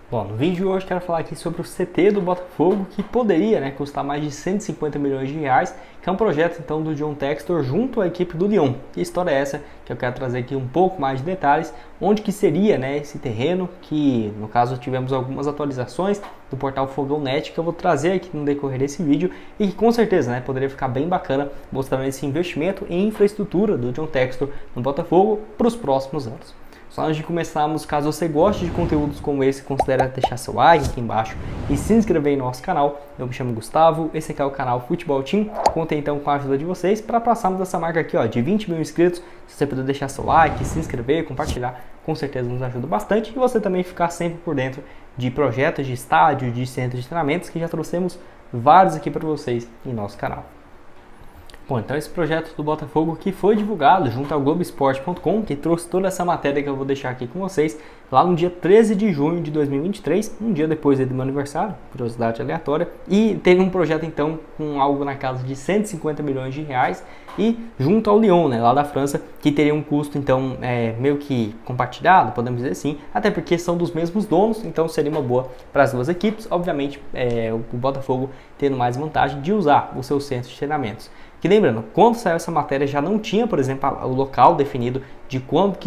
Bom, no vídeo de hoje quero falar aqui sobre o CT do Botafogo, que poderia, custar mais de 150 milhões de reais, que é um projeto então do John Textor junto à equipe do Lyon. Que história é essa que eu quero trazer aqui um pouco mais de detalhes, onde que seria, esse terreno, que no caso tivemos algumas atualizações do portal Fogão Net, que eu vou trazer aqui no decorrer desse vídeo e que com certeza, poderia ficar bem bacana mostrando esse investimento em infraestrutura do John Textor no Botafogo para os próximos anos. Só antes de começarmos, caso você goste de conteúdos como esse, considere deixar seu like aqui embaixo e se inscrever em nosso canal. Eu me chamo Gustavo, esse aqui é o canal Futebol Team. Contem então com a ajuda de vocês para passarmos dessa marca aqui de 20 mil inscritos. Se você puder deixar seu like, se inscrever, compartilhar, com certeza nos ajuda bastante. E você também ficar sempre por dentro de projetos de estádio, de centros de treinamentos, que já trouxemos vários aqui para vocês em nosso canal. Bom, então esse projeto do Botafogo que foi divulgado junto ao Globoesporte.com, que trouxe toda essa matéria que eu vou deixar aqui com vocês, lá no dia 13 de junho de 2023, um dia depois do meu aniversário, curiosidade aleatória, e teve um projeto então com algo na casa de 150 milhões de reais, e junto ao Lyon, lá da França, que teria um custo então meio que compartilhado, podemos dizer assim, até porque são dos mesmos donos, então seria uma boa para as duas equipes, obviamente o Botafogo tendo mais vantagem de usar o seu centro de treinamentos. Que lembrando, quando saiu essa matéria já não tinha, por exemplo, o local definido de quando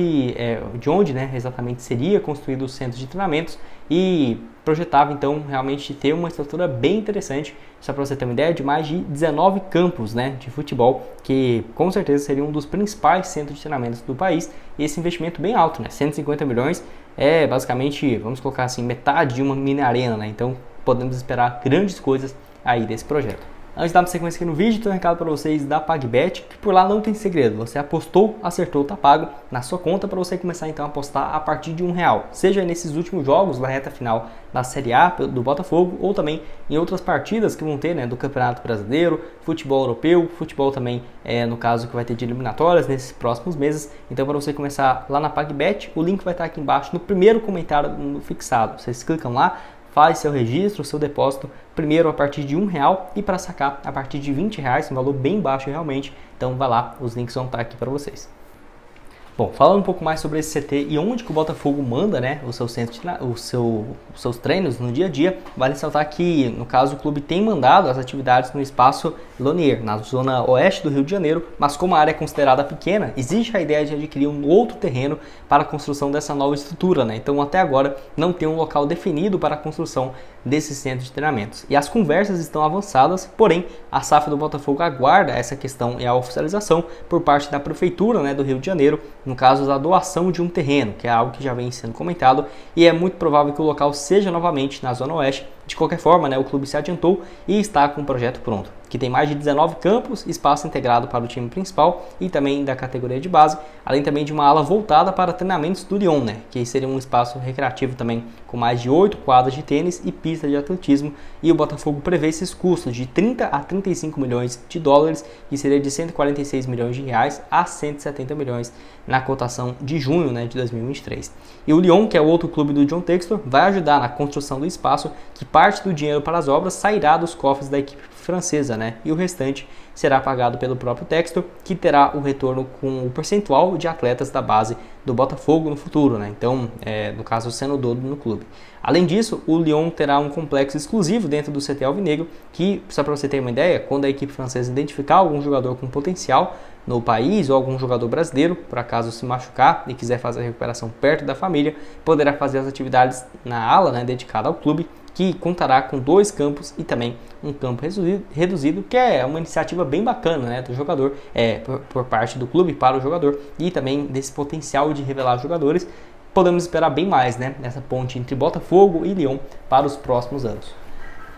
de onde exatamente seria construído o centro de treinamentos e projetava então realmente ter uma estrutura bem interessante, só para você ter uma ideia, de mais de 19 campos de futebol, que com certeza seria um dos principais centros de treinamentos do país, e esse investimento bem alto, 150 milhões é basicamente, vamos colocar assim, metade de uma mini arena, então podemos esperar grandes coisas aí desse projeto. Antes de dar uma sequência aqui no vídeo, tem um recado para vocês da PagBet, que por lá não tem segredo. Você apostou, acertou, tá pago na sua conta para você começar então a apostar a partir de R$1. Seja nesses últimos jogos, da reta final da Série A do Botafogo, ou também em outras partidas que vão ter, do Campeonato Brasileiro, futebol europeu, futebol também, no caso que vai ter de eliminatórias nesses próximos meses. Então para você começar lá na PagBet, o link vai estar aqui embaixo no primeiro comentário fixado. Vocês clicam lá, faz seu registro, seu depósito, primeiro a partir de R$1 e para sacar a partir de R$20, um valor bem baixo realmente, então vai lá, os links vão estar aqui para vocês. Bom, falando um pouco mais sobre esse CT e onde que o Botafogo manda o seu centro, os seus treinos no dia a dia, vale ressaltar que, no caso, o clube tem mandado as atividades no espaço Lonier, na zona oeste do Rio de Janeiro, mas como a área é considerada pequena, existe a ideia de adquirir um outro terreno para a construção dessa nova estrutura, Então, até agora, não tem um local definido para a construção desse centro de treinamentos. E as conversas estão avançadas, porém, a SAF do Botafogo aguarda essa questão e a oficialização por parte da Prefeitura do Rio de Janeiro, no caso da doação de um terreno, que é algo que já vem sendo comentado, e é muito provável que o local seja novamente na Zona Oeste. De qualquer forma, o clube se adiantou e está com o projeto pronto, que tem mais de 19 campos, espaço integrado para o time principal e também da categoria de base, além também de uma ala voltada para treinamentos do Lyon, que seria um espaço recreativo também, com mais de 8 quadras de tênis e pista de atletismo, e o Botafogo prevê esses custos de 30 a 35 milhões de dólares, que seria de 146 milhões de reais a 170 milhões na cotação de junho de 2023. E o Lyon, que é o outro clube do John Textor, vai ajudar na construção do espaço, que parte do dinheiro para as obras sairá dos cofres da equipe francesa, e o restante será pagado pelo próprio Textor, que terá o retorno com o percentual de atletas da base do Botafogo no futuro, Então, no caso, sendo dono no clube. Além disso, o Lyon terá um complexo exclusivo dentro do CT Alvinegro, que, só para você ter uma ideia, quando a equipe francesa identificar algum jogador com potencial no país ou algum jogador brasileiro, por acaso se machucar e quiser fazer a recuperação perto da família, poderá fazer as atividades na ala dedicada ao clube, que contará com 2 campos e também um campo reduzido, que é uma iniciativa bem bacana do jogador, por parte do clube para o jogador, e também desse potencial de revelar jogadores. Podemos esperar bem mais nessa ponte entre Botafogo e Lyon para os próximos anos.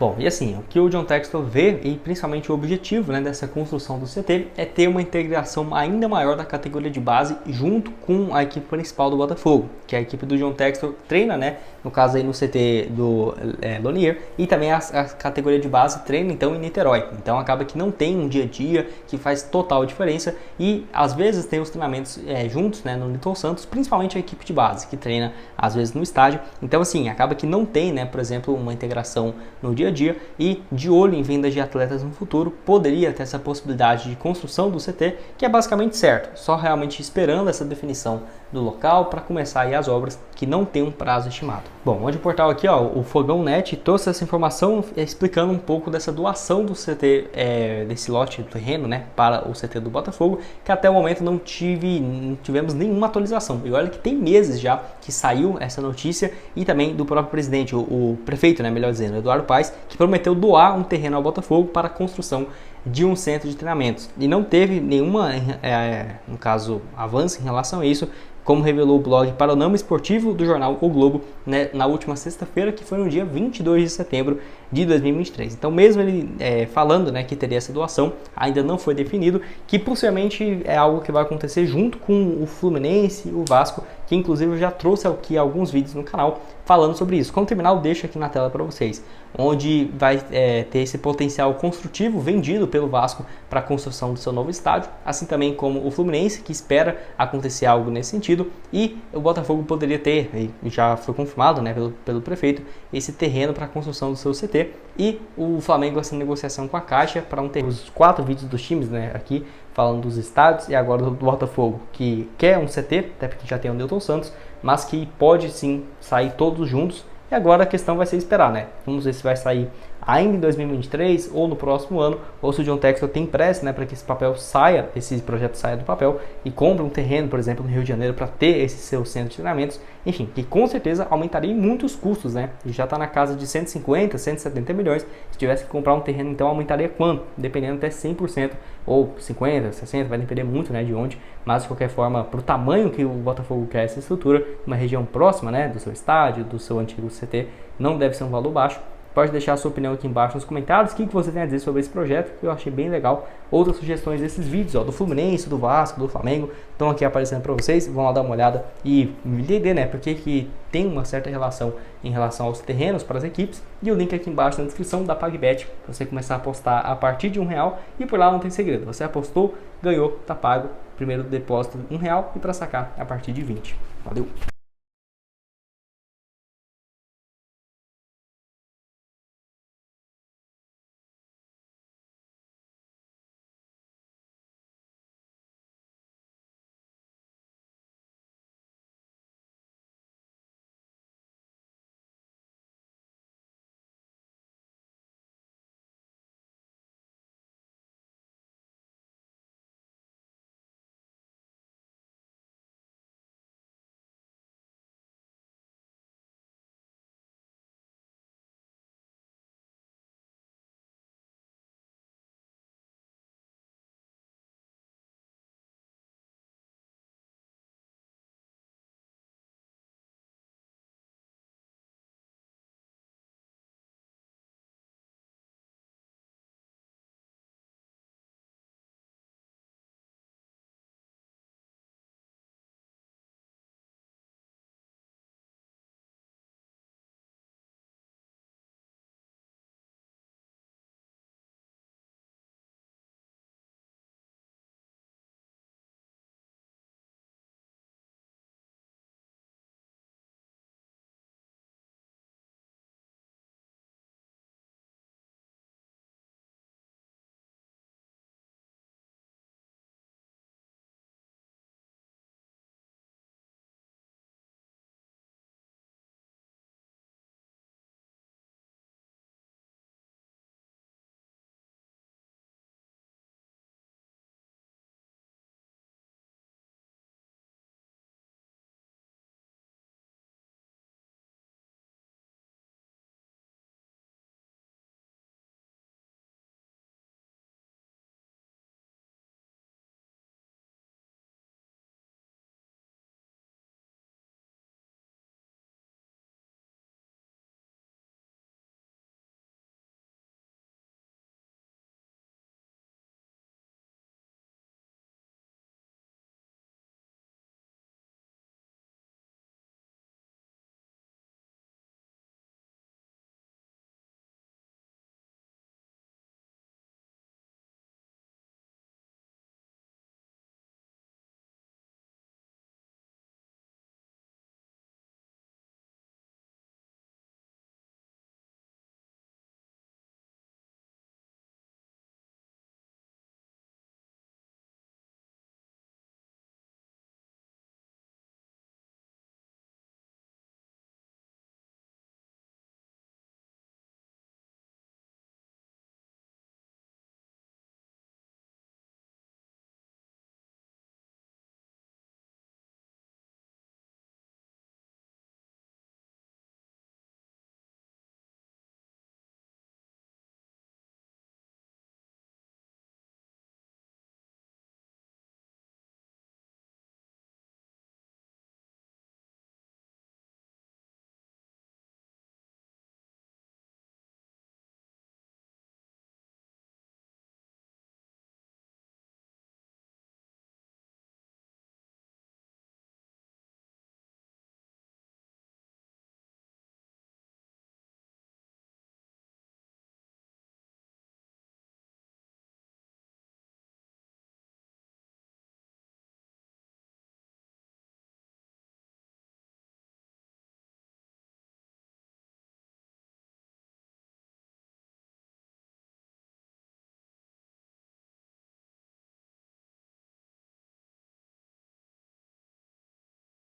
Bom, e assim, o que o John Textor vê, e principalmente o objetivo dessa construção do CT, é ter uma integração ainda maior da categoria de base junto com a equipe principal do Botafogo, que a equipe do John Textor treina, no caso aí no CT do Lonier, e também a categoria de base treina então em Niterói. Então acaba que não tem um dia a dia que faz total diferença, e às vezes tem os treinamentos juntos no Newton Santos, principalmente a equipe de base, que treina às vezes no estádio. Então assim, acaba que não tem, por exemplo, uma integração no dia dia a dia e de olho em vendas de atletas no futuro, poderia ter essa possibilidade de construção do CT, que é basicamente certo, só realmente esperando essa definição do local para começar aí as obras, que não tem um prazo estimado. Bom, onde o portal aqui, ó, o Fogão Net, trouxe essa informação explicando um pouco dessa doação do CT, desse lote do terreno, né, para o CT do Botafogo, que até o momento não tivemos nenhuma atualização. E olha que tem meses já que saiu essa notícia, e também do próprio presidente, o prefeito, né, melhor dizendo, Eduardo Paes, que prometeu doar um terreno ao Botafogo para a construção de um centro de treinamentos. E não teve nenhuma, no caso, avanço em relação a isso, como revelou o blog Panorama Esportivo do jornal O Globo, né, na última sexta-feira, que foi no dia 22 de setembro de 2023. Então, mesmo ele falando, né, que teria essa doação, ainda não foi definido, que possivelmente é algo que vai acontecer junto com o Fluminense e o Vasco, que inclusive eu já trouxe aqui alguns vídeos no canal falando sobre isso. Quando terminar, eu deixo aqui na tela para vocês, onde vai ter esse potencial construtivo vendido pelo Vasco para a construção do seu novo estádio, assim também como o Fluminense, que espera acontecer algo nesse sentido, e o Botafogo poderia ter, e já foi confirmado, né, pelo prefeito, esse terreno para a construção do seu CT, e o Flamengo essa negociação com a Caixa para ter os 4 vídeos dos times, né, aqui falando dos estádios, e agora do Botafogo, que quer um CT, até porque já tem o Newton Santos, mas que pode sim sair todos juntos. E agora a questão vai ser esperar, né? Vamos ver se vai sair ainda em 2023 ou no próximo ano, ou se o John Textor tem pressa, né, para que esse projeto saia do papel e compre um terreno, por exemplo, no Rio de Janeiro, para ter esse seu centro de treinamentos, enfim, que com certeza aumentaria muito os custos, né? E já está na casa de 150, 170 milhões. Se tivesse que comprar um terreno, então aumentaria quanto? Dependendo até 100% ou 50, 60, vai depender muito, né, de onde, mas de qualquer forma, para o tamanho que o Botafogo quer essa estrutura, uma região próxima, né, do seu estádio, do seu antigo CT, não deve ser um valor baixo. Pode deixar a sua opinião aqui embaixo nos comentários, o que você tem a dizer sobre esse projeto, que eu achei bem legal. Outras sugestões desses vídeos, ó, do Fluminense, do Vasco, do Flamengo, estão aqui aparecendo para vocês, vão lá dar uma olhada e entender, né, porque que tem uma certa relação em relação aos terrenos para as equipes, e o link aqui embaixo na descrição da PagBet, para você começar a apostar a partir de R$1, e por lá não tem segredo, você apostou, ganhou, tá pago, primeiro depósito R$1 e para sacar a partir de 20. Valeu!